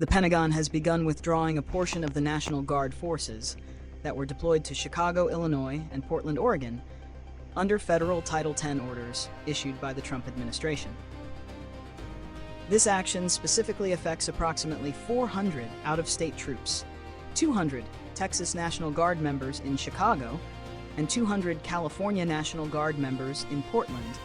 The Pentagon has begun withdrawing a portion of the National Guard forces that were deployed to Chicago, Illinois, and Portland, Oregon, under federal Title X orders issued by the Trump administration. This action specifically affects approximately 400 out-of-state troops, 200 Texas National Guard members in Chicago, and 200 California National Guard members in Portland,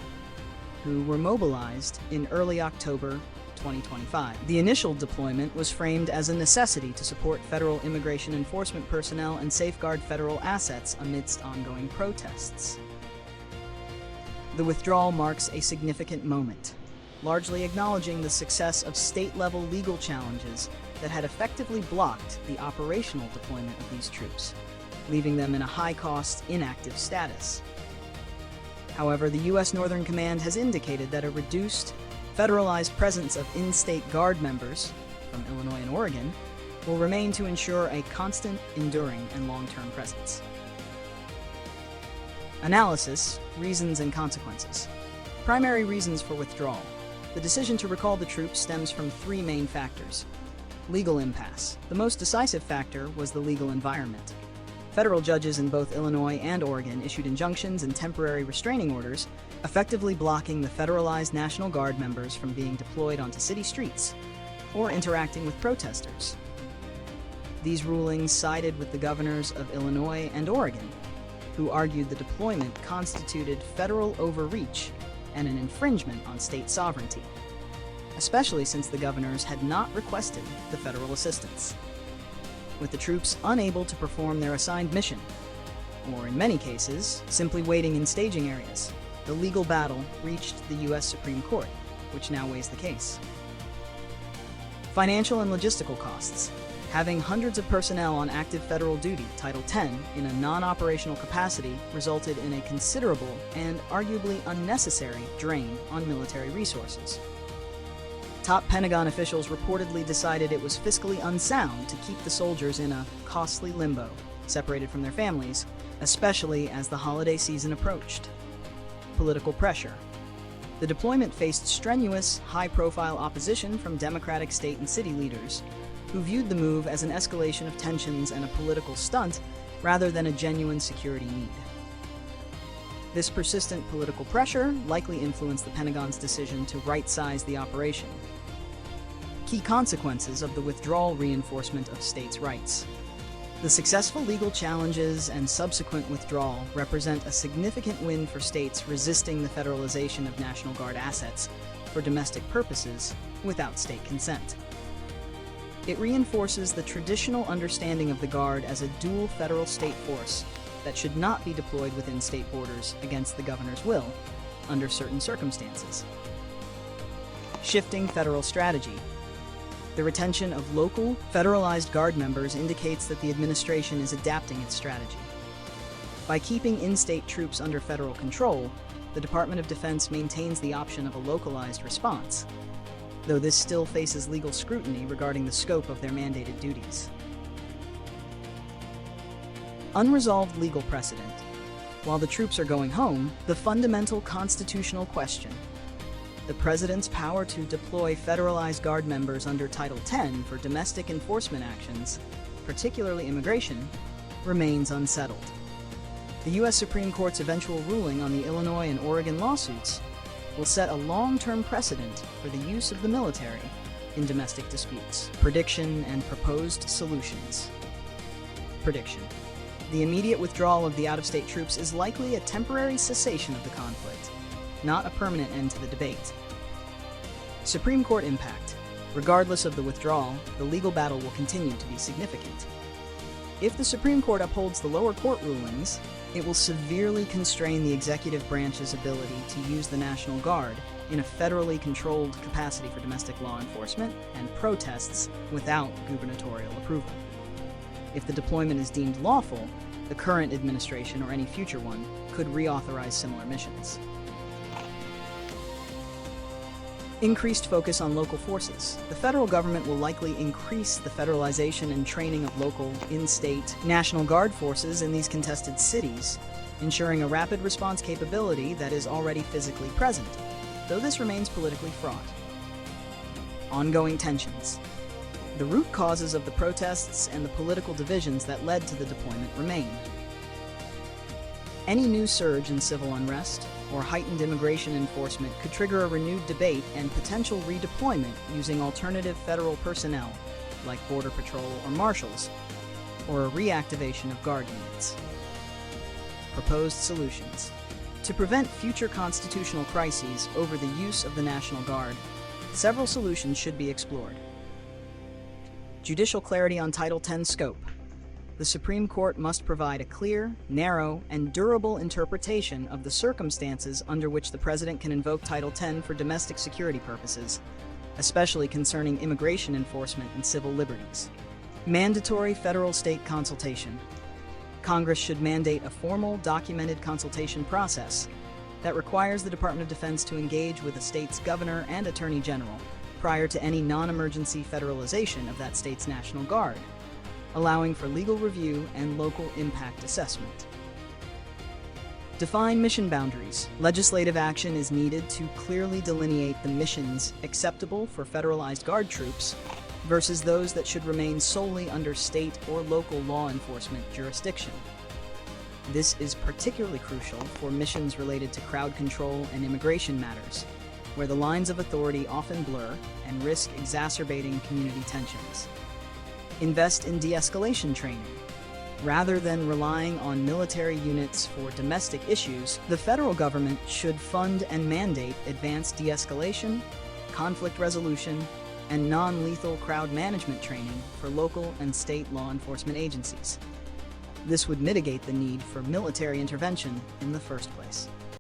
who were mobilized in early October 2025. The initial deployment was framed as a necessity to support federal immigration enforcement personnel and safeguard federal assets amidst ongoing protests. The withdrawal marks a significant moment, largely acknowledging the success of state-level legal challenges that had effectively blocked the operational deployment of these troops, leaving them in a high-cost, inactive status. However, the U.S. Northern Command has indicated that a reduced, federalized presence of in-state Guard members from Illinois and Oregon will remain to ensure a constant, enduring, and long-term presence. Analysis, reasons, and consequences. Primary reasons for withdrawal. The decision to recall the troops stems from three main factors. Legal impasse. The most decisive factor was the legal environment. Federal judges in both Illinois and Oregon issued injunctions and temporary restraining orders, effectively blocking the federalized National Guard members from being deployed onto city streets or interacting with protesters. These rulings sided with the governors of Illinois and Oregon, who argued the deployment constituted federal overreach and an infringement on state sovereignty, especially since the governors had not requested the federal assistance, with the troops unable to perform their assigned mission, or in many cases, simply waiting in staging areas. The legal battle reached the U.S. Supreme Court, which now weighs the case. Financial and logistical costs. Having hundreds of personnel on active federal duty, Title X, in a non-operational capacity resulted in a considerable and arguably unnecessary drain on military resources. Top Pentagon officials reportedly decided it was fiscally unsound to keep the soldiers in a costly limbo, separated from their families, especially as the holiday season approached. Political pressure. The deployment faced strenuous, high-profile opposition from Democratic state and city leaders, who viewed the move as an escalation of tensions and a political stunt rather than a genuine security need. This persistent political pressure likely influenced the Pentagon's decision to right-size the operation. Key consequences of the withdrawal: reinforcement of states' rights. The successful legal challenges and subsequent withdrawal represent a significant win for states resisting the federalization of National Guard assets for domestic purposes without state consent. It reinforces the traditional understanding of the Guard as a dual federal state force that should not be deployed within state borders against the governor's will under certain circumstances. Shifting federal strategy. The retention of local, federalized Guard members indicates that the administration is adapting its strategy. By keeping in-state troops under federal control, the Department of Defense maintains the option of a localized response, though this still faces legal scrutiny regarding the scope of their mandated duties. Unresolved legal precedent. While the troops are going home, the fundamental constitutional question, the President's power to deploy federalized Guard members under Title X for domestic enforcement actions, particularly immigration, remains unsettled. The U.S. Supreme Court's eventual ruling on the Illinois and Oregon lawsuits will set a long-term precedent for the use of the military in domestic disputes. Prediction and proposed solutions. Prediction. The immediate withdrawal of the out-of-state troops is likely a temporary cessation of the conflict, not a permanent end to the debate. Supreme Court impact. Regardless of the withdrawal, the legal battle will continue to be significant. If the Supreme Court upholds the lower court rulings, it will severely constrain the executive branch's ability to use the National Guard in a federally controlled capacity for domestic law enforcement and protests without gubernatorial approval. If the deployment is deemed lawful, the current administration or any future one could reauthorize similar missions. Increased focus on local forces. The federal government will likely increase the federalization and training of local, in-state, National Guard forces in these contested cities, ensuring a rapid response capability that is already physically present, though this remains politically fraught. Ongoing tensions. The root causes of the protests and the political divisions that led to the deployment remain. Any new surge in civil unrest or heightened immigration enforcement could trigger a renewed debate and potential redeployment using alternative federal personnel, like Border Patrol or Marshals, or a reactivation of Guard units. Proposed solutions. To prevent future constitutional crises over the use of the National Guard, several solutions should be explored. Judicial clarity on Title X scope. The Supreme Court must provide a clear, narrow, and durable interpretation of the circumstances under which the President can invoke Title X for domestic security purposes, especially concerning immigration enforcement and civil liberties. Mandatory federal-state consultation. Congress should mandate a formal, documented consultation process that requires the Department of Defense to engage with a state's governor and attorney general prior to any non-emergency federalization of that state's National Guard, allowing for legal review and local impact assessment. Define mission boundaries. Legislative action is needed to clearly delineate the missions acceptable for federalized Guard troops versus those that should remain solely under state or local law enforcement jurisdiction. This is particularly crucial for missions related to crowd control and immigration matters, where the lines of authority often blur and risk exacerbating community tensions. Invest in de-escalation training. Rather than relying on military units for domestic issues, the federal government should fund and mandate advanced de-escalation, conflict resolution, and non-lethal crowd management training for local and state law enforcement agencies. This would mitigate the need for military intervention in the first place.